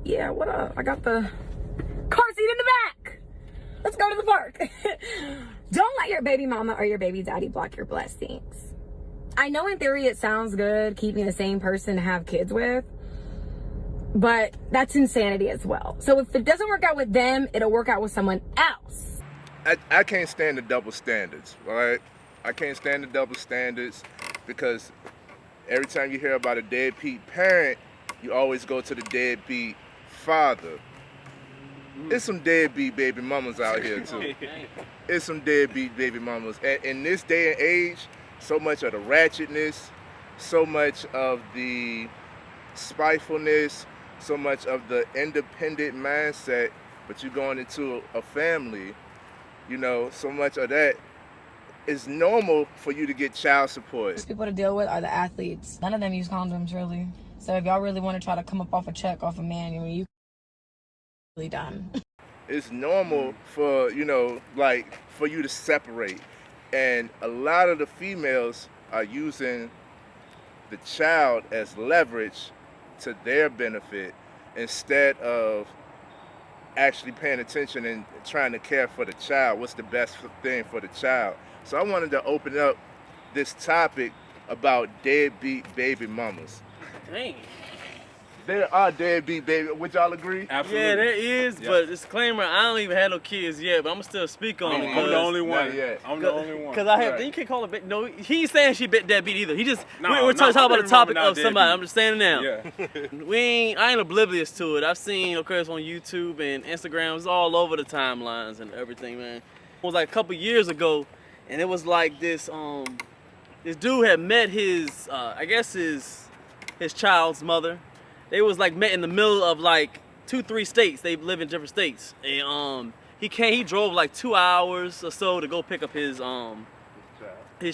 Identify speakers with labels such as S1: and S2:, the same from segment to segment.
S1: Yeah, what up? I got the car seat in the back. Let's go to the park. Don't let your baby mama or your baby daddy block your blessings. I know in theory it sounds good keeping the same person to have kids with, but that's insanity as well. So if it doesn't work out with them, it'll work out with someone else.
S2: I can't stand the double standards, all right? I can't stand the double standards because every time you hear about a deadbeat parent, you always go to the deadbeat father. There's some deadbeat baby mamas out here too. There's some deadbeat baby mamas. And in this day and age, so much of the ratchetness, so much of the spitefulness, so much of the independent mindset, but you're going into a family, you know, so much of that is normal for you to get child support.
S1: People to deal with are the athletes. None of them use condoms, really. So if y'all really want to try to come up off a check off a man, you really done.
S2: It's normal for, you know, like for you to separate. And a lot of the females are using the child as leverage to their benefit instead of actually paying attention and trying to care for the child. What's the best thing for the child? So I wanted to open up this topic about deadbeat baby mamas.
S3: Dang.
S2: There are deadbeat baby. Would y'all agree?
S3: Absolutely. Yeah, there is, but disclaimer, I don't even have no kids yet, but I'm still speak on it.
S4: I'm the only one.
S2: I'm
S4: the only one.
S3: Because I have, you can't call it bit. No, he ain't saying she bit deadbeat either. He just, we're talking about the topic of somebody. I'm just saying it now.
S4: Yeah.
S3: I ain't oblivious to it. I've seen, of course, on YouTube and Instagram. It's all over the timelines and everything, man. It was like a couple years ago, and it was like this dude had met his, I guess his child's mother. They was like met in the middle of like 2-3 states. They live in different states. And he drove like 2 hours or so to go pick up his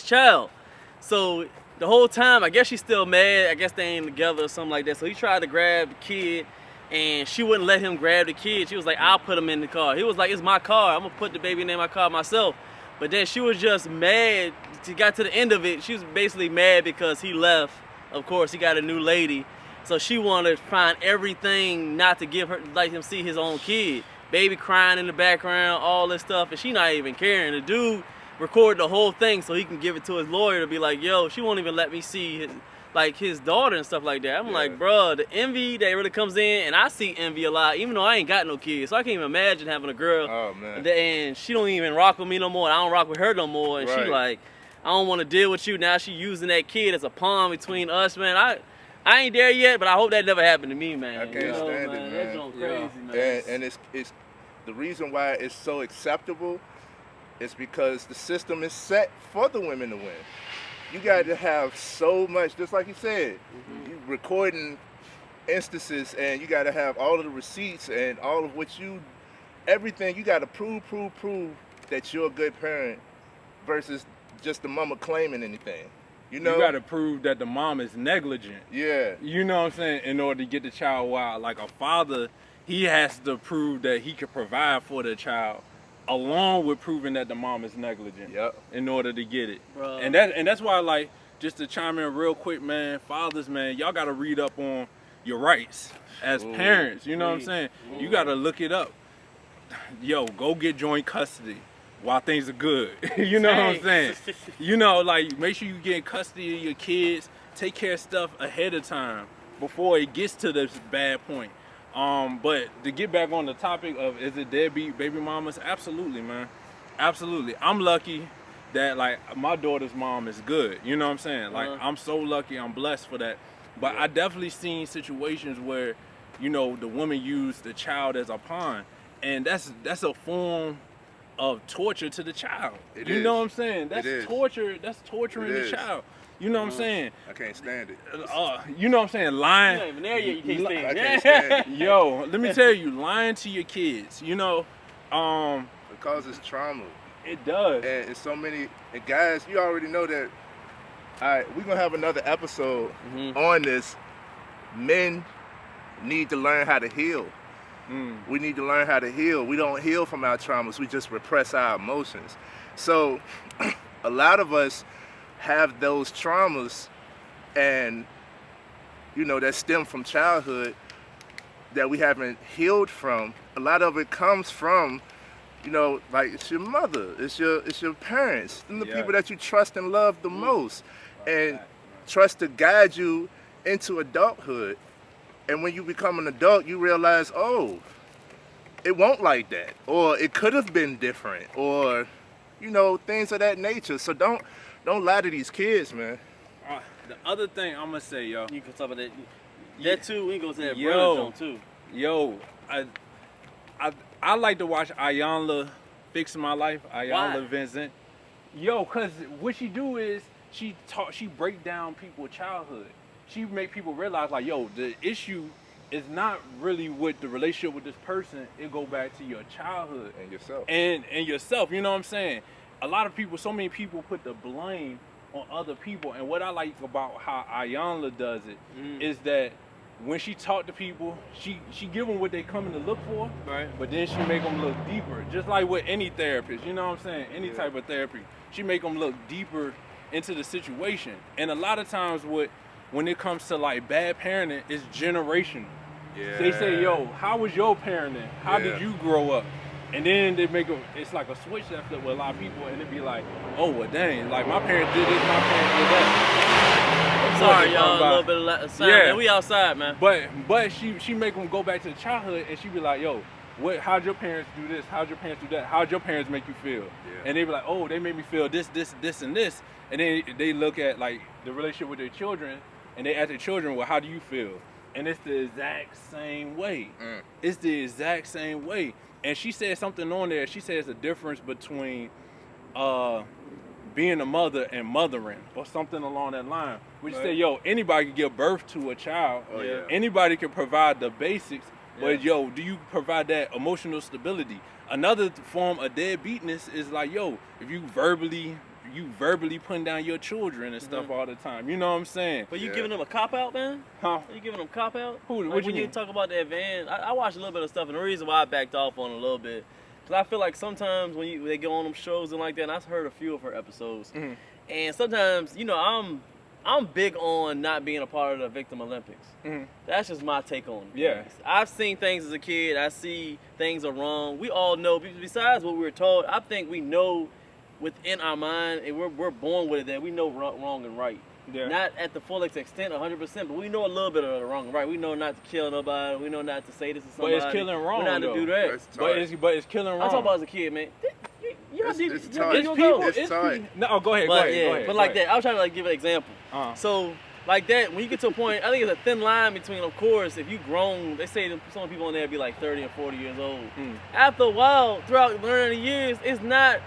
S3: child. So the whole time, I guess she's still mad. I guess they ain't together or something like that. So he tried to grab the kid and she wouldn't let him grab the kid. She was like, I'll put him in the car. He was like, it's my car. I'm gonna put the baby in my car myself. But then she was just mad. She got to the end of it. She was basically mad because he left. Of course, he got a new lady. So she wanted to find everything not to let him see his own kid. Baby crying in the background, all this stuff, and she not even caring. The dude recorded the whole thing so he can give it to his lawyer to be like, yo, she won't even let me see his daughter and stuff like that. I'm like, bruh, the envy that really comes in, and I see envy a lot, even though I ain't got no kids. So I can't even imagine having a girl, and she don't even rock with me no more, and I don't rock with her no more, and she like, I don't want to deal with you. Now she using that kid as a pawn between us, man. I ain't there yet, but I hope that never happened to me, man.
S2: I can't stand it, man.
S3: That's going crazy, man.
S2: And it's the reason why it's so acceptable is because the system is set for the women to win. You got to have so much, just like you said, you recording instances, and you got to have all of the receipts and all of everything. You got to prove that you're a good parent versus just the mama claiming anything. You know?
S4: You got to prove that the mom is negligent.
S2: Yeah.
S4: You know what I'm saying? In order to get the child wild. Like a father, he has to prove that he can provide for the child, along with proving that the mom is negligent.
S2: Yep.
S4: In order to get it.
S3: Bro.
S4: And that's why, like, just to chime in real quick, man, fathers, man, y'all got to read up on your rights as parents. You know what I'm saying? You got to look it up. Yo, go get joint custody while things are good. You know what I'm saying? You know, like, make sure you get custody of your kids. Take care of stuff ahead of time before it gets to this bad point. But to get back on the topic of, is it deadbeat baby mamas? Absolutely, man. Absolutely. I'm lucky that, like, my daughter's mom is good. You know what I'm saying? Like, I'm so lucky. I'm blessed for that. But I definitely seen situations where, you know, the woman used the child as a pawn. And that's a form of torture to the child. You know what I'm saying? That's torture. That's torturing the child. You know what I'm saying?
S2: I can't stand it.
S4: You know what I'm saying? Lying.
S3: You ain't even there yet, you can't stand it.
S2: I can't stand it.
S4: Yo, let me tell you, lying to your kids, you know,
S2: it causes trauma.
S4: It does.
S2: And so many, and guys, you already know that. All right, we're gonna have another episode on this. Men need to learn how to heal. We need to learn how to heal. We don't heal from our traumas. We just repress our emotions. So a lot of us have those traumas, and, you know, that stem from childhood. that we haven't healed from, a lot of it comes from, you know, like it's your mother, it's your parents, and the people that you trust and love the most, and trust to guide you into adulthood. And when you become an adult, you realize, oh, it won't like that, or it could have been different, or, you know, things of that nature. So don't lie to these kids, man.
S4: The other thing I'm gonna say, yo.
S3: You can talk about that. That too, we go to that brother too.
S4: Yo, I like to watch Ayanla Fix My Life, Ayanla Vincent. Yo, cause what she do is she break down people's childhood. She make people realize like, yo, the issue is not really with the relationship with this person. It go back to your childhood
S2: And yourself.
S4: and yourself. You know what I'm saying? A lot of people, so many people put the blame on other people. And what I like about how Ayanla does it is that when she talk to people, she give them what they coming to look for,
S3: Right.
S4: but then she make them look deeper. Just like with any therapist, you know what I'm saying? Any type of therapy, she make them look deeper into the situation. And a lot of times when it comes to like bad parenting, it's generational.
S2: Yeah.
S4: They say, yo, how was your parenting? How did you grow up? And then they make it's like a switch that flip with a lot of people, and it be like, oh, well, dang, like my parents did this, my parents did that.
S3: Sorry, y'all, a little bit of sound.
S4: Yeah.
S3: Man, we outside, man.
S4: But she make them go back to the childhood, and she be like, yo, how'd your parents do this? How'd your parents do that? How'd your parents make you feel?
S2: Yeah.
S4: And they be like, oh, they made me feel this, and this. And then they look at like the relationship with their children, and they ask their children, well, how do you feel? And it's the exact same way. It's the exact same way. And she said something on there. She says the difference between being a mother and mothering, or something along that line. We say, yo, anybody can give birth to a child.
S2: Oh, yeah.
S4: Anybody can provide the basics. But yo, do you provide that emotional stability? Another form of deadbeatness is like, yo, if you verbally putting down your children and stuff all the time. You know what I'm saying?
S3: But you giving them a cop out, man?
S4: Huh?
S3: Are you giving them cop out?
S4: Who?
S3: Like
S4: What you
S3: when you
S4: mean?
S3: talk about that van, I watched a little bit of stuff, and the reason why I backed off on it a little bit, because I feel like sometimes when they go on them shows and like that, and I've heard a few of her episodes, and sometimes, you know, I'm big on not being a part of the Victim Olympics. That's just my take on it.
S4: Yeah.
S3: I've seen things as a kid. I see things are wrong. We all know, besides what we were told, I think we know within our mind, and we're born with it, that we know wrong and right.
S4: Yeah.
S3: Not at the full extent, 100%, but we know a little bit of the wrong and right. We know not to kill nobody. We know not to say this to somebody.
S4: But it's killing wrong,
S3: We know not
S4: though.
S3: to do that.
S4: But it's killing wrong.
S3: I'm talking about as a kid, man.
S2: It's
S4: It's
S2: tight.
S4: people.
S2: It's tight.
S4: people. No, go ahead.
S3: But
S4: go ahead.
S3: but like that, I was trying to like give an example. So like that, when you get to a point, I think it's a thin line between, of course, if you grown, they say some people in there be like 30 and 40 years old. After a while, throughout learning the years, it's not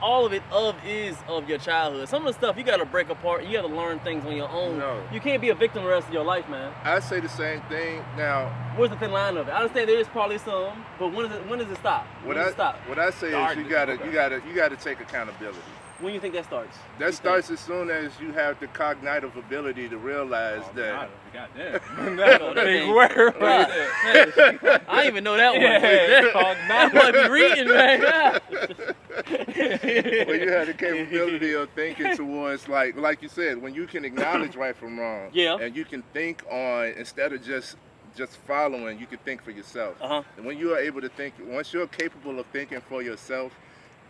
S3: all of it is of your childhood. Some of the stuff you got to break apart. You got to learn things on your own.
S2: No.
S3: You can't be a victim the rest of your life, man.
S2: I say the same thing. Now,
S3: Where's the thin line of it? I understand there is probably some, but when does it stop? When does it stop?
S2: what I say is you gotta take accountability.
S3: When you think that starts?
S2: That starts as soon as you have the cognitive ability to realize that.
S4: Goddamn. That's a big word.
S3: I didn't even know that one.
S4: Yeah,
S3: I might be reading, man.
S2: When you have the capability of thinking towards, like you said, when you can acknowledge right from wrong, and you can think on, instead of just following, you can think for yourself. And when you are able to think, once you're capable of thinking for yourself,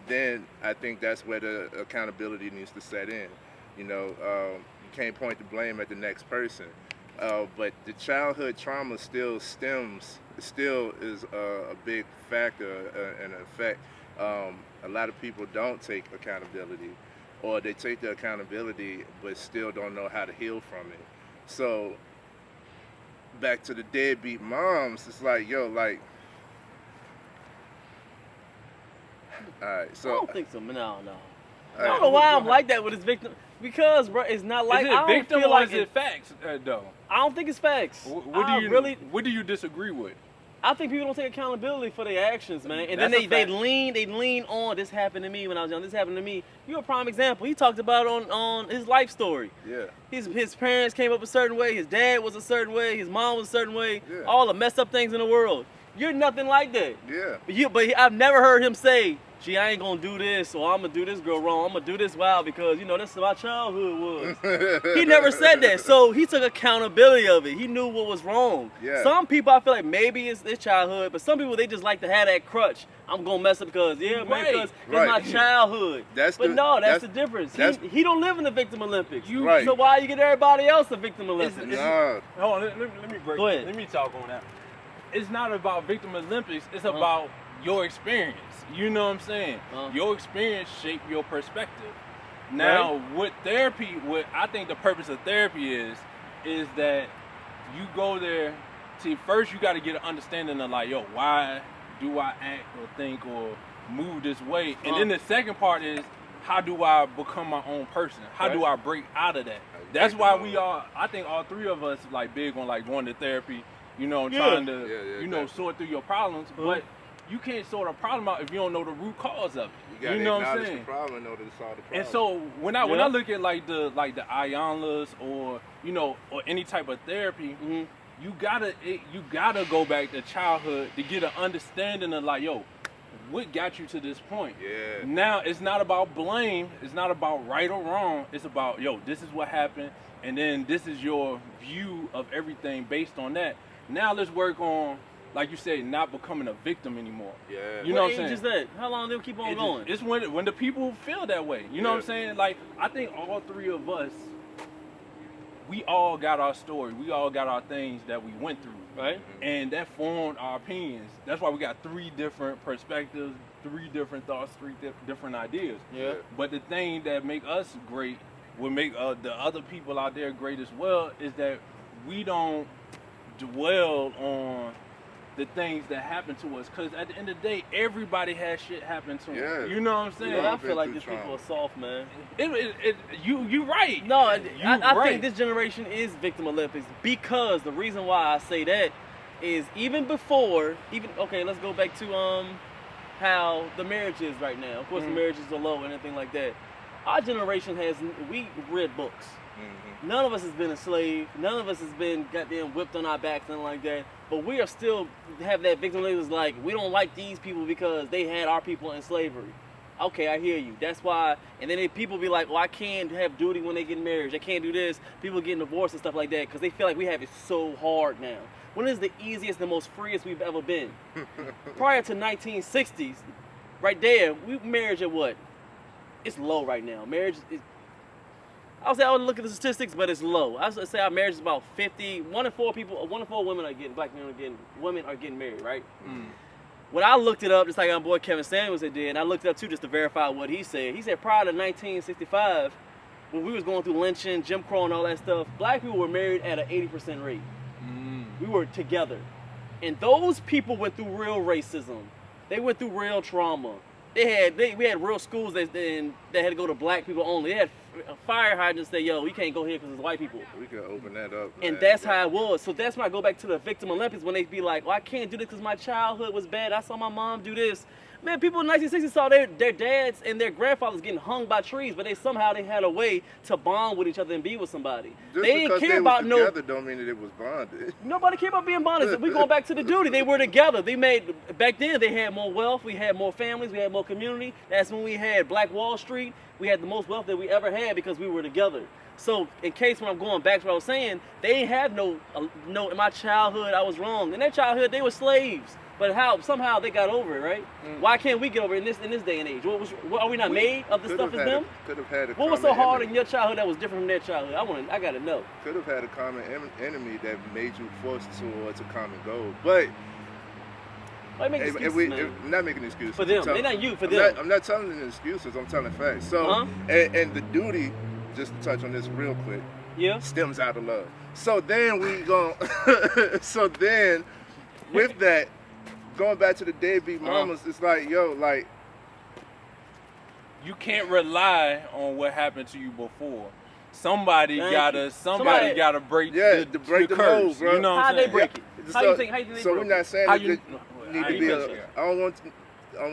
S2: then I think that's where the accountability needs to set in. You know, you can't point the blame at the next person. But the childhood trauma still is a big factor and effect. A lot of people don't take accountability, or they take the accountability but still don't know how to heal from it. So back to the deadbeat moms, it's like, yo, like, all right, so
S3: I don't think so. No. I don't know why I'm like that with his victim. Because, bro, it's not like
S4: Is
S3: I
S4: it
S3: don't
S4: victim
S3: feel
S4: or
S3: like
S4: is it facts, though?
S3: I don't think it's facts.
S4: What do you disagree with?
S3: I think people don't take accountability for their actions, man. And
S4: That's
S3: then
S4: a
S3: they
S4: fact.
S3: lean on, this happened to me when I was young, this happened to me. You're a prime example. He talked about it on his life story.
S2: Yeah.
S3: His parents came up a certain way, his dad was a certain way, his mom was a certain way,
S2: Yeah.
S3: all the messed up things in the world. You're nothing like that.
S2: Yeah.
S3: But I've never heard him say, gee, I ain't gonna do this, or I'm gonna do this girl wrong. I'm gonna do this wild because, you know, this is my childhood was. He never said that. So he took accountability of it. He knew what was wrong.
S2: Yeah.
S3: Some people, I feel like maybe it's childhood, but some people, they just like to have that crutch. I'm gonna mess up because, man, because it's my childhood. That's the difference. He don't live in the Victim Olympics. So why you get everybody else a Victim Olympics?
S4: Hold on, let me break.
S3: Go ahead.
S4: Let me talk on that. It's not about Victim Olympics. It's about your experience. You know what I'm saying? Your experience shaped your perspective. Now, with therapy, what I think the purpose of therapy is that you go there. See, first you got to get an understanding of like, yo, why do I act or think or move this way? And then the second part is, how do I become my own person? How do I break out of that? That's why I think all three of us like big on like going to therapy, you know, trying to, you know, sort through your problems. But you can't sort a problem out if you don't know the root cause of it. You know what I'm saying?
S2: The problem in order to solve the problem.
S4: And so when I look at like the Ayanlas or, you know, or any type of therapy, you gotta go back to childhood to get an understanding of like, yo, what got you to this point? Now it's not about blame, it's not about right or wrong, it's about, yo, this is what happened, and then this is your view of everything based on that. Now let's work on, like you said, not becoming a victim anymore. You know what I'm saying?
S3: Just that. How long do we keep on going?
S4: It's when the people feel that way. You know what I'm saying? Like, I think all three of us, we all got our story. We all got our things that we went through, right? And that formed our opinions. That's why we got three different perspectives, three different thoughts, three different ideas. But the thing that make us great, will make the other people out there great as well, is that we don't dwell on the things that happen to us, because at the end of the day, everybody has shit happen to them. You know what I'm saying?
S3: I feel like these people are soft, man.
S4: You right.
S3: No, I think this generation is Victim Olympics, because the reason why I say that is okay, let's go back to how the marriage is right now. Of course, the marriages are low and anything like that. Our generation we read books. None of us has been a slave. None of us has been goddamn whipped on our backs, nothing like that. But we are still have that victim labels like, we don't like these people because they had our people in slavery. Okay, I hear you. That's why. And then people be like, I can't have duty when they get married. They can't do this. People getting divorced and stuff like that because they feel like we have it so hard now. When is the easiest and most freest we've ever been? Prior to 1960s, right there, marriage at what? It's low right now. Marriage is... I would look at the statistics, but it's low. I would say our marriage is about 50. 1 in 4 women are getting, black women are getting married, right? When I looked it up, just like our boy Kevin Samuels did, and I looked it up too just to verify what he said. He said prior to 1965, when we was going through lynching, Jim Crow and all that stuff, black people were married at an 80% rate. We were together. And those people went through real racism. They went through real trauma. We had real schools that had to go to black people only. They had fire hydrants say, yo, we can't go here because it's white people.
S2: We can open that up.
S3: And that's how it was. So that's when I go back to the Victim Olympics, when they be like, I can't do this because my childhood was bad. I saw my mom do this. Man, people in the 1960s saw their dads and their grandfathers getting hung by trees, but they had a way to bond with each other and be with somebody.
S2: Just
S3: they didn't care about
S2: together don't mean that it was bonded.
S3: Nobody cared about being bonded. We going back to the duty. They were together. Back then they had more wealth. We had more families. We had more community. That's when we had Black Wall Street. We had the most wealth that we ever had because we were together. So in case when I'm going back to what I was saying, they ain't have no, in my childhood I was wrong. In their childhood they were slaves. But somehow they got over it, right? Why can't we get over it in this day and age? Are we not made of the stuff as them? What was so hard in your childhood that was different from their childhood? I gotta know.
S2: Could have had a common enemy that made you forced towards a common goal, but.
S3: Why make excuses, man?
S2: I'm not making excuses.
S3: For them, they're not you. For them.
S2: I'm not telling them excuses. I'm telling facts. So, and the duty, just to touch on this real quick, stems out of love. So then with that. Going back to the DeadBeat mamas, it's like, yo,
S4: you can't rely on what happened to you before. Somebody gotta break the curse, bro. You know what I'm saying?
S3: How they break it? How do you think they break it?
S2: So we're not saying that you need to be I don't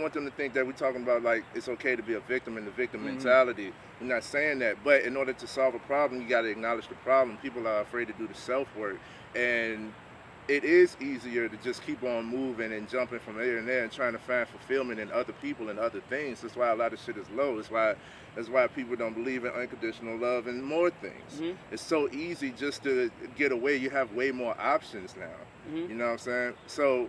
S2: want them to think that we're talking about like it's okay to be a victim and the victim mentality. We're not saying that, but in order to solve a problem, you got to acknowledge the problem. People are afraid to do the self work, and it is easier to just keep on moving and jumping from here and there and trying to find fulfillment in other people and other things. That's why a lot of shit is low. That's why people don't believe in unconditional love and more things.
S3: Mhm.
S2: It's so easy just to get away. You have way more options now.
S3: Mhm.
S2: You know what I'm saying? So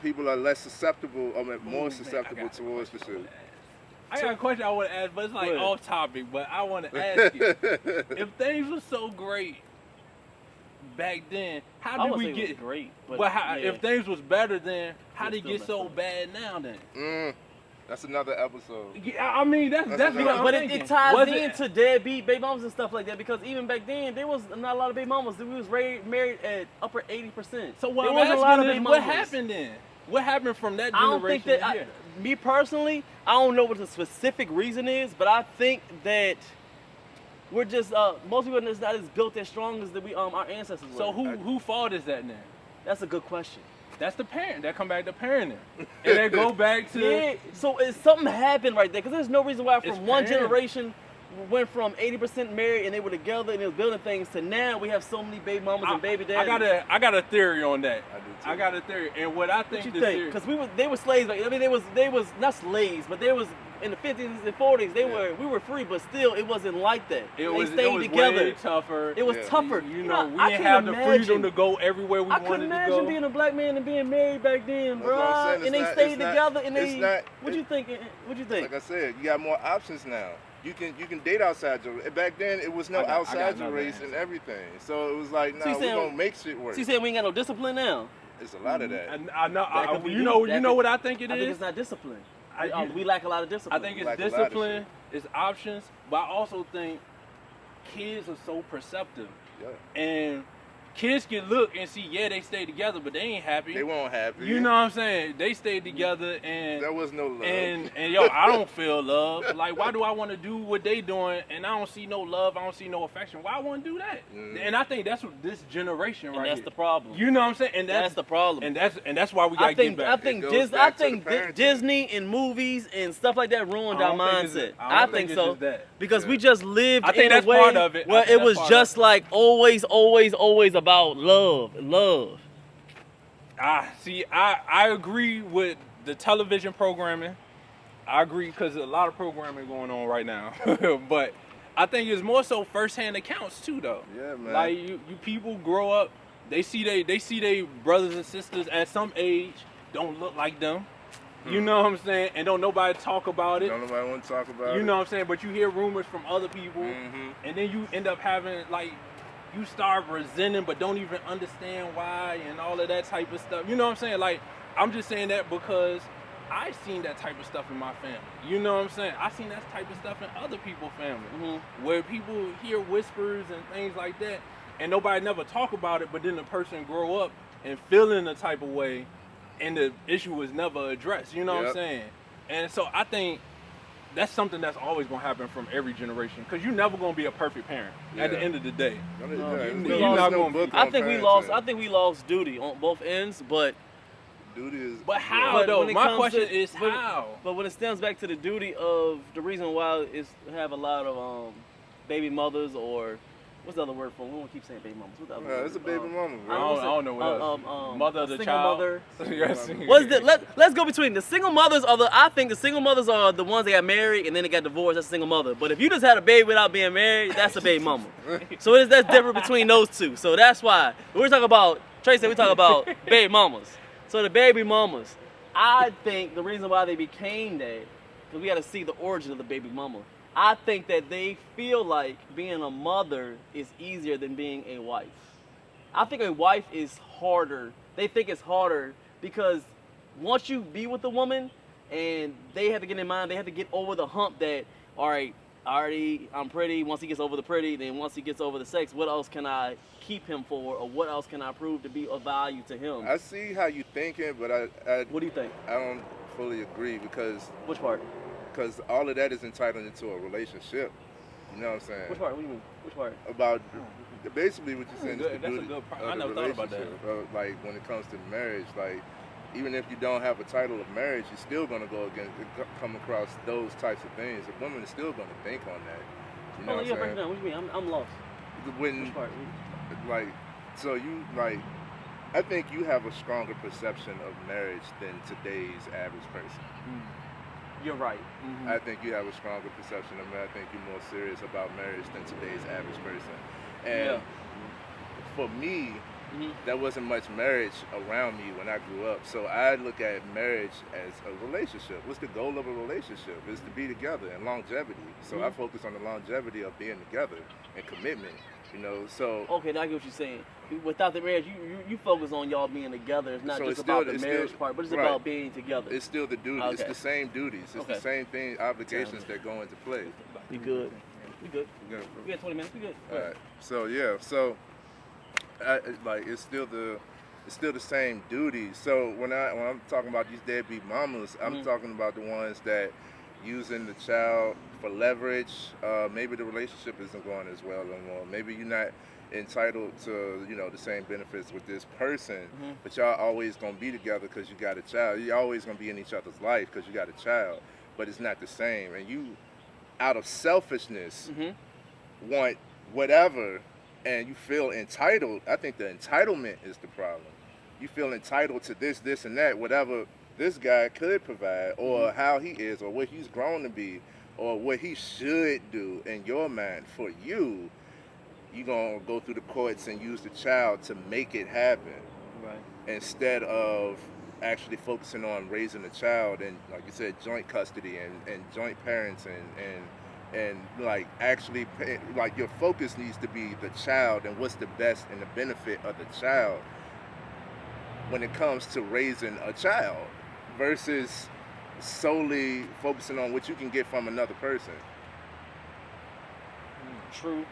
S2: people are less susceptible, or more susceptible towards the shit.
S4: I got a question I want to ask, but it's like
S3: Go ahead.
S4: off topic. But I want to ask you, if things were so great back then, how
S3: I
S4: did
S3: would
S4: we
S3: say it
S4: get?
S3: was great, but
S4: But how,
S3: yeah.
S4: if things was better then, how
S3: It's
S4: did it
S3: still
S4: get
S3: messed
S4: so
S3: up.
S4: bad now then?
S2: That's another episode.
S4: Yeah, I mean, that's
S2: That's
S4: what I'm
S3: But
S4: thinking.
S3: it ties
S4: Was
S3: into deadbeat baby mamas and stuff like that, because even back then there was not a lot of baby mamas. We was married at upper 80%.
S4: So what
S3: there
S4: I'm
S3: wasn't a lot of
S4: asking
S3: baby
S4: is, what
S3: mamas.
S4: happened then? What happened from that
S3: I don't
S4: generation
S3: think that,
S4: to here?
S3: me personally, I don't know what the specific reason is, but I think that we're just most people is not as built as strong as our ancestors were.
S4: So who fault is that then?
S3: That's a good question.
S4: That's the parent. That come back to parenting, and they go back to.
S3: Yeah, so something happened right there, because there's no reason why
S4: It's
S3: from one
S4: parenting.
S3: generation went from 80% married and they were together and they was building things to now we have so many baby mamas and baby daddies.
S4: I got a theory on that.
S2: I do too.
S4: I got a theory, and what I think
S3: What you
S4: the
S3: think?
S4: theory.
S3: Because they were slaves. I mean, they was not slaves, but they was in the 50s and 40s. We were free, but still, it wasn't like that.
S4: It was
S3: together.
S4: way tougher.
S3: It was
S2: Yeah.
S3: tougher.
S4: You know, we
S3: I
S4: didn't
S3: couldn't
S4: have the freedom
S3: imagine-
S4: to go everywhere we
S3: I
S4: wanted
S3: couldn't
S4: to
S3: imagine
S4: go.
S3: being a black man and being married back then,
S2: That's
S3: bro.
S2: what I'm saying.
S3: And they
S2: It's
S3: stayed
S2: not-
S3: together and
S2: it's
S3: they.
S2: not-
S3: What you think? What you think?
S2: Like I said, you got more options now. You can date outside your. Back then, it was no
S4: I got
S2: outside your
S4: another
S2: race
S4: answer.
S2: and everything. So it was like,
S3: So
S2: nah,
S3: you
S2: we
S3: saying-
S2: gonna make shit work.
S3: So you saying we ain't got no discipline now?
S2: It's a lot of that.
S4: I know.
S3: That could be
S4: You
S3: deep.
S4: know.
S3: That
S4: You know
S3: could-
S4: what I think it
S3: I think
S4: is.
S3: it's not discipline.
S4: I-
S3: We lack a lot of
S4: I
S3: discipline.
S4: think it's
S2: Like a lot of
S4: discipline. It's options, but I also think kids are so perceptive,
S2: Yeah.
S4: and kids can look and see, yeah, they stay together, but they ain't happy.
S2: They won't happy.
S4: You know what I'm saying? They stayed together, and
S2: There was no love.
S4: and yo, I don't feel love. Like, why do I want to do what they doing, and I don't see no love, I don't see no affection? Why I want to do that? And I think that's what this generation
S3: And
S4: right
S3: that's
S4: here.
S3: the problem.
S4: You know what I'm saying? And
S3: That's the problem.
S4: And that's why we gotta
S3: I think
S4: get back.
S3: I think
S2: It goes
S3: Disney,
S2: back to the parenting.
S3: Disney and movies and stuff like that ruined
S4: I
S3: our
S4: don't think it's-
S3: mindset.
S4: I don't think it's
S3: so
S4: just that.
S3: because we
S2: Yeah.
S3: just lived
S4: I think
S3: in
S4: that's
S3: a way
S4: part of it. I
S3: where
S4: think
S3: it
S4: that's
S3: was
S4: part
S3: just
S4: of it.
S3: like always about love.
S4: I agree with the television programming. I agree because a lot of programming going on right now. But I think it's more so firsthand accounts too, though.
S2: Yeah, man.
S4: Like you people grow up, they see they brothers and sisters at some age don't look like them. You know what I'm saying? And don't nobody talk about it.
S2: Don't nobody want to talk about
S4: You
S2: it.
S4: know what I'm saying? But you hear rumors from other people,
S2: Mhm.
S4: and then you end up having like you start resenting, but don't even understand why and all of that type of stuff. You know what I'm saying? Like I'm just saying that because I've seen that type of stuff in my family. You know what I'm saying? I've seen that type of stuff in other people's family, where people hear whispers and things like that, and nobody never talk about it. But then the person grow up and feeling a type of way, and the issue was never addressed. You know what I'm
S2: Yep.
S4: saying? And so I think that's something that's always gonna happen from every generation, because you're never gonna be a perfect parent at the
S2: Yeah.
S4: end of the day.
S2: Yeah,
S3: No,
S2: there's
S3: you
S2: no-
S3: lost-
S2: there's no
S4: gonna-
S2: book
S3: I
S2: on
S3: think we
S2: parenting.
S3: lost duty on both ends, but
S2: Duty is.
S4: But how
S3: But
S4: though?
S3: when it
S4: My
S3: comes
S4: question
S3: to-
S4: is
S3: but-
S4: how.
S3: But when it stems back to the duty of the reason why is have a lot of baby mothers, or what's the other word for? We won't keep saying baby mamas. What's the other
S2: Yeah,
S3: word?
S2: it's a baby mama,
S4: I
S2: bro.
S4: don't know what else. Mother of the
S3: single
S4: child.
S3: mother.
S4: Yes.
S3: What's the let's go between the single mothers I think the single mothers are the ones that got married and then they got divorced. That's a single mother. But if you just had a baby without being married, that's a baby mama. So that's different between those two. So that's why when we're talking about Tracy, we talk about baby mamas. So the baby mamas, I think the reason why they became that, because we got to see the origin of the baby mama. I think that they feel like being a mother is easier than being a wife. I think a wife is harder. They think it's harder because once you be with a woman and they have to get in mind, they have to get over the hump that, all right, I'm pretty. Once he gets over the pretty, then once he gets over the sex, what else can I keep him for, or what else can I prove to be of value to him?
S2: I see how you thinking, but I
S3: What do you think?
S2: don't fully agree because
S3: Which part?
S2: all of that is entitled into a relationship. You know what I'm saying?
S3: Which part? What do you mean? Which part?
S2: About basically what you're saying is the
S4: That's a
S2: duty
S4: good part.
S2: of
S4: I
S2: the
S4: never thought about that.
S2: relationship. Like when it comes to marriage, like even if you don't have a title of marriage, you're still gonna go against come across those types of things. A woman is still gonna think on that. You know
S3: Oh,
S2: what
S3: yeah,
S2: I'm
S3: break it
S2: saying?
S3: down. What do you mean? I'm lost.
S2: When
S3: Which part?
S2: like So you like, I think you have a stronger perception of marriage than today's average person.
S3: You're right.
S2: I think you have a stronger perception of marriage. I think you're more serious about marriage than today's average person. And for me, there wasn't much marriage around me when I grew up. So I look at marriage as a relationship. What's the goal of a relationship? It's to be together and longevity. So I focus on the longevity of being together and commitment. You know, so
S3: okay, now I get what you're saying. Without the marriage, you focus on y'all being together. It's not
S2: so
S3: just
S2: it's
S3: about
S2: still-
S3: the
S2: it's
S3: marriage
S2: still-
S3: part, but it's
S2: right.
S3: about being together.
S2: it's still the duty. It's
S3: Okay.
S2: the same duties. It's
S3: Okay.
S2: the same thing, obligations that go into play.
S3: We good. We good.
S2: Yeah.
S3: We got 20 minutes. We good.
S2: All right. So yeah. So like it's still the same duties. So when I'm talking about these deadbeat mamas, I'm talking about the ones that using the child for leverage. Maybe the relationship isn't going as well anymore. Maybe you're not entitled to the same benefits with this person, but y'all always gonna be together because you got a child. You're always gonna be in each other's life because you got a child, but it's not the same. And you, out of selfishness, want whatever, and you feel entitled. I think the entitlement is the problem. You feel entitled to this, and that, whatever this guy could provide, or how he is, or what he's grown to be, or what he should do in your mind for you. You're going to go through the courts and use the child to make it happen.
S3: Right.
S2: Instead of actually focusing on raising the child and, like you said, joint custody and joint parents and like actually, like your focus needs to be the child and what's the best and the benefit of the child when it comes to raising a child versus solely focusing on what you can get from another person.
S3: True.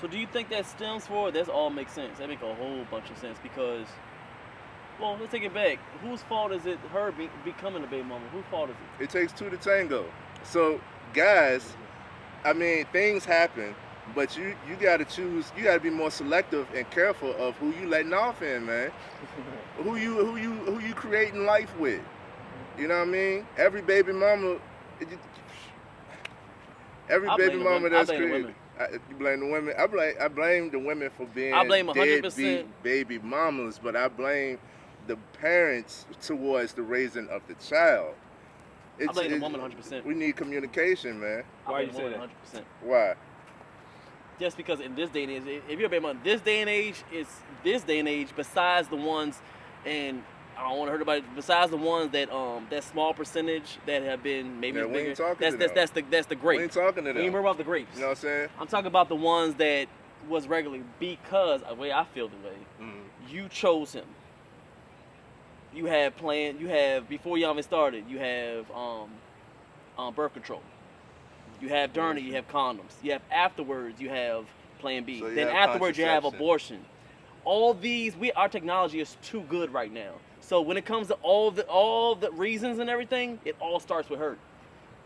S3: So do you think that stems for, that all makes sense? That make a whole bunch of sense because, well, let's take it back. Whose fault is it her becoming a baby mama? Whose fault is it?
S2: It takes two to tango. So guys, I mean, things happen, but you got to choose. You got to be more selective and careful of who you letting off in, man. who you creating life with. You know what I mean? Every baby mama, every
S3: I
S2: baby
S3: blame the
S2: mama
S3: women.
S2: that's
S3: I blame the
S2: created.
S3: women.
S2: You blame the women. I blame the women for being
S3: I blame 100%.
S2: deadbeat baby mamas, but I blame the parents towards the raising of the child.
S3: I blame the woman 100%.
S2: We need communication, man.
S4: Why
S3: I
S4: you
S3: blame
S4: say
S3: the woman
S4: that?
S3: 100%.
S2: Why?
S3: Just because in this day and age, if you're a baby mama, this day and age, besides the ones, and I don't want to hurt about it, besides the ones that that small percentage that have been maybe
S2: Yeah, we
S3: bigger,
S2: ain't talking to them.
S3: that's the grapes.
S2: We ain't talking to them.
S3: We ain't worried about the grapes.
S2: You know what I'm saying?
S3: I'm talking about the ones that was regularly because the way I feel the way, you chose him. You have planned. You have before you even started. You have birth control. You have during it. You have condoms. You have afterwards. You have Plan B.
S2: So you
S3: Then
S2: have
S3: afterwards you have
S2: contraception.
S3: abortion. All these, our technology is too good right now. So when it comes to all the reasons and everything, it all starts with her.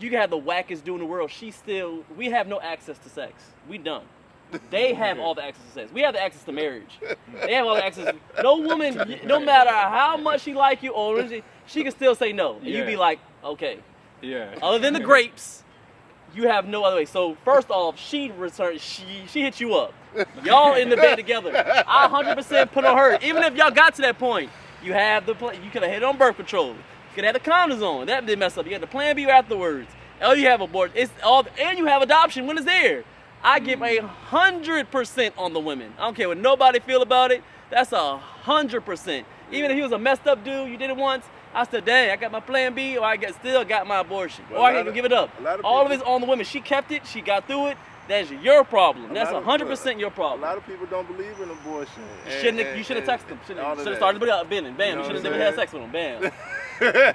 S3: You can have the wackest dude in the world. We have no access to sex. We done. They have all the access to sex. We have the access to marriage. They have all the access. No woman, no matter how much she like you or she can still say no. And you be like, okay.
S4: Yeah.
S3: Other than the grapes, you have no other way. So first off, she hit you up. Y'all in the bed together. I 100% put on her. Even if y'all got to that point, you have you could have hit on birth control. You could have the condoms on. That didn't mess up. You had the Plan B afterwards. Oh, you have abortion. It's all, and you have adoption when it's there. I give 100% on the women. I don't care what nobody feel about it. That's 100%. Even if he was a messed up dude, you did it once. I said, dang, I got my Plan B, or I still got my abortion.
S2: Well,
S3: or I can give it up. All of
S2: people-
S3: it's on the women. She kept it. She got through it. That's your problem. That's 100% your
S2: A
S3: problem.
S2: lot of people don't believe in abortion.
S3: You should have texted them. Should
S2: all of
S3: have
S2: that.
S3: started with bam. You
S2: know
S3: should have
S2: what
S3: never
S2: I'm
S3: had
S2: saying?
S3: sex with them. Bam.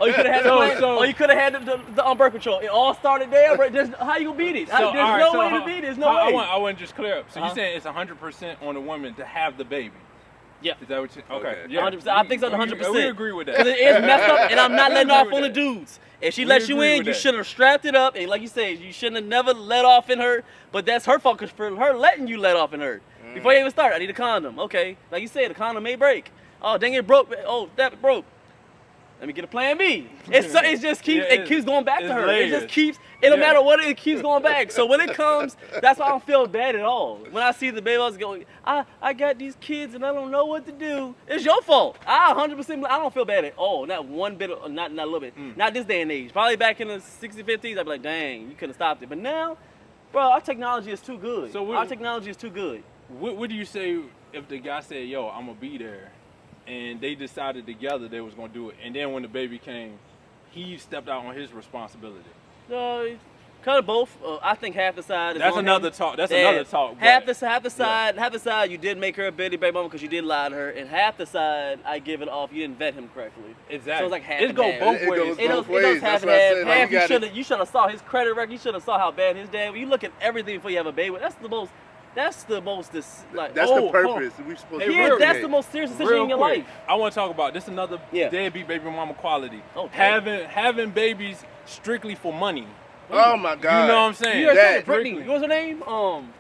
S3: Or you could have had you could have had the birth control. It all started there. Right? How you gonna beat it? There's no way to beat it. There's no way.
S4: I want to just clear up. So you're saying it's 100% on the woman to have the baby?
S3: Yeah.
S4: Is that what you? Okay.
S2: Okay.
S4: Yeah.
S3: 100%. I think so. 100%.
S4: We agree with that.
S3: Because it is messed up, and I'm not letting
S4: agree
S3: off
S4: with
S3: on the
S4: that.
S3: dudes. If she
S4: We
S3: lets you
S4: agree
S3: in,
S4: with
S3: you
S4: that.
S3: should have strapped it up, and like you said, you shouldn't have never let off in her. But that's her fault, 'cause for her letting you let off in her. Before you even start, I need a condom. Okay, like you said, the condom may break. Oh, dang, it broke. Oh, that broke. let me get a plan B. It just keeps it keeps going back to her.
S4: layers.
S3: It just keeps. It don't matter what it keeps going back. So when it comes, that's why I don't feel bad at all. When I see the baby, I was going, I got these kids and I don't know what to do. It's your fault. I 100%. I don't feel bad at all. Not one bit. Not a little bit. Not this day and age. Probably back in the 60s, 50s, I'd be like, dang, you could have stopped it. But now, bro, our technology is too good. Our technology is too good.
S4: What do you say if the guy said, yo, I'm gonna be there, and they decided together they was gonna do it, and then when the baby came, he stepped out on his responsibility?
S3: Cut it both. I think half the side is
S4: That's
S3: on
S4: another
S3: him.
S4: talk. That's another talk.
S3: Half the side, you did make her a baby mama because you did lie to her, and half the side, I give it off. You didn't vet him correctly.
S4: Exactly.
S3: So it's like half.
S4: It goes both ways.
S3: It goes half and half. Half you should have saw his credit record. You should have saw how bad his dad. When you look at everything before you have a baby, that's the most. That's the purpose.
S2: We supposed to
S3: that's the most serious decision in your life.
S4: I want to talk about this. Another deadbeat baby mama quality.
S3: Oh,
S4: having babies strictly for money.
S2: Oh my God!
S4: You know what I'm saying?
S3: You heard that, Brittany? What's her name?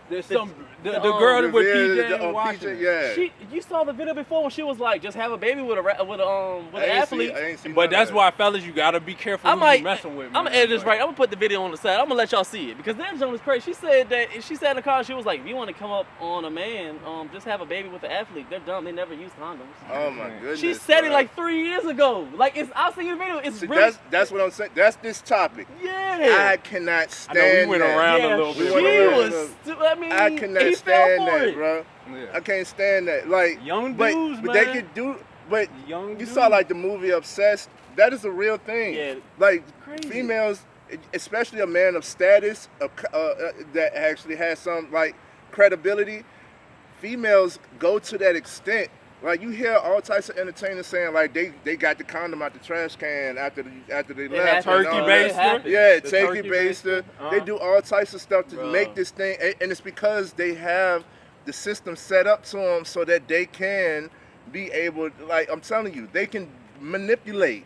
S4: There's the girl with PJ and Washington.
S2: Yeah.
S3: You saw the video before when she was like, just have a baby with an athlete.
S4: But that's why, fellas, you gotta be careful who you messing with.
S3: I'm gonna edit this right. I'm gonna put the video on the side. I'm gonna let y'all see it because that joint was crazy. She said in the car, she was like, if you want to come up on a man, just have a baby with an athlete. They're dumb. They never use condoms.
S2: Oh my goodness.
S3: She said it like 3 years ago. Like I'll see your video. It's really.
S2: That's what I'm saying. That's this topic.
S3: Yeah.
S2: I cannot stand.
S4: I know we went around a little bit.
S2: I cannot stand that, bro. Yeah. I can't stand that. Like
S4: young dudes,
S2: but they could do. But you saw like the movie Obsessed. That is a real thing.
S3: Yeah,
S2: like
S3: crazy.
S2: Females, especially a man of status, that actually has some like credibility. Females go to that extent. Like you hear all types of entertainers saying like they got the condom out the trash can after they left.
S4: Turkey baster.
S2: Yeah, turkey baster. They do all types of stuff to make this thing, and it's because they have the system set up to them so that they can be able, like I'm telling you, they can manipulate.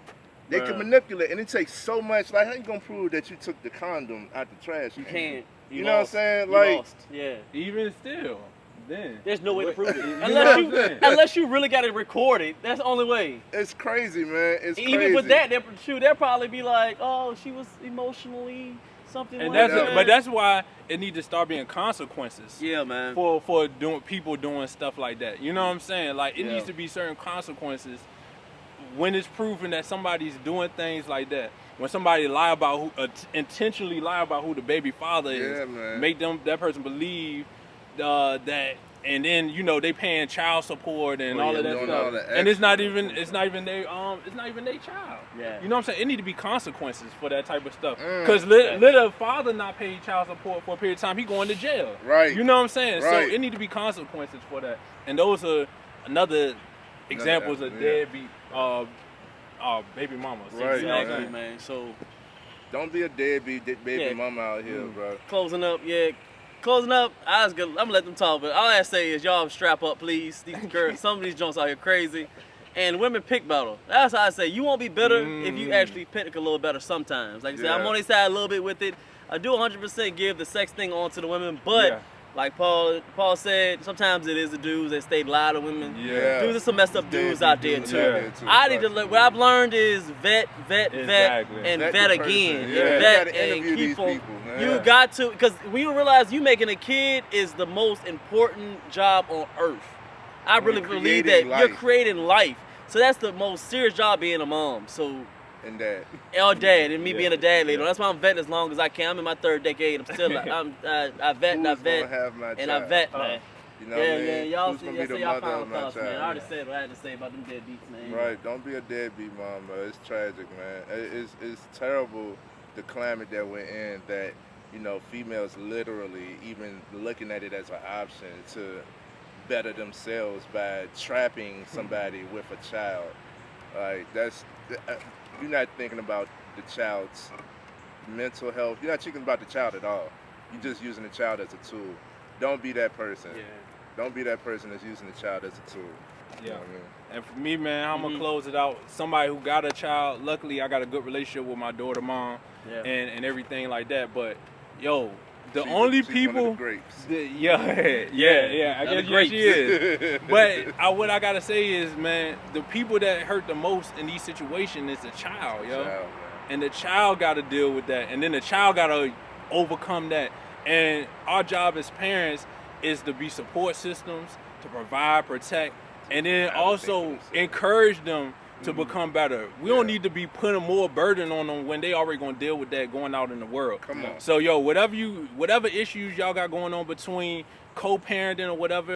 S2: They can manipulate, and it takes so much. Like, how you gonna prove that you took the condom out the trash can?
S3: You can't.
S2: You know what I'm saying?
S3: You
S2: Like,
S3: lost. Yeah.
S4: Even still, then
S3: there's no way to prove it unless you really got it recorded. That's the only way.
S2: It's crazy, man. It's
S3: even
S2: crazy.
S3: with that, they'll probably be like, oh, she was emotionally something.
S4: And
S3: like
S4: but that's why it needs to start being consequences.
S3: Yeah, man.
S4: For people doing stuff like that. You know what I'm saying? Like it needs to be certain consequences when it's proven that somebody's doing things like that. When somebody intentionally lie about who the baby father is, make that person believe that, and then they paying child support and all of that stuff, and it's not even their child.
S3: Yeah.
S4: You know what I'm saying? It need to be consequences for that type of stuff. Because let a father not pay child support for a period of time, he going to jail.
S2: Right.
S4: You know what I'm saying?
S2: Right.
S4: So it need to be consequences for that. And those are another examples of deadbeat baby mamas.
S2: Right.
S3: Exactly, man. So
S2: don't be a deadbeat baby mama out here, bro.
S3: Closing up, I'm gonna let them talk, but all I say is y'all strap up, please. Some of these joints out here crazy. And women pick better. That's how I say. You won't be bitter if you actually pick a little better sometimes. Like I said, I'm on their side a little bit with it. I do 100% give the sex thing on to the women, but like Paul said, sometimes it is the dudes that stay lie to women.
S2: Yeah.
S3: Dudes are some messed up dudes out there too.
S2: Yeah.
S3: I need to what I've learned is vet, and vet again.
S2: Yeah.
S3: And vet and keep on. You got to, because when you realize you making a kid is the most important job on earth. I really believe that you're creating life. So that's the most serious job, being a mom. So
S2: and dad.
S3: Dad, and me being a dad later. That's why I'm vetting as long as I can. I'm in my 3rd decade. I'm still I vet and I vet and I vet, man.
S2: You know what I mean?
S3: Y'all see y'all final thoughts, man. I already said what I had to say about them deadbeats, man.
S2: Right, don't be a deadbeat mom, bro. It's tragic, man. It's terrible the climate that we're in, that females literally even looking at it as an option to better themselves by trapping somebody with a child. Like you're not thinking about the child's mental health. You're not thinking about the child at all. You're just using the child as a tool. Don't be that person.
S4: Yeah.
S2: Don't be that person that's using the child as a tool.
S4: Yeah.
S2: You know what I mean?
S4: And for me, man, I'm gonna close it out. Somebody who got a child. Luckily, I got a good relationship with my daughter mom and everything like that. But The
S2: She's
S4: only
S2: she's one of
S4: people,
S2: the grapes.
S4: yeah. I
S3: Another
S4: guess
S3: grape.
S4: she is. But what I gotta say is, man, the people that hurt the most in these situations is the child, yo.
S2: Child, man.
S4: And the child got to deal with that, and then the child got to overcome that. And our job as parents is to be support systems, to provide, protect, and then also encourage them to become better. We don't need to be putting more burden on them when they already gonna deal with that going out in the world.
S2: Come on.
S4: So yo, whatever issues y'all got going on between co-parenting or whatever,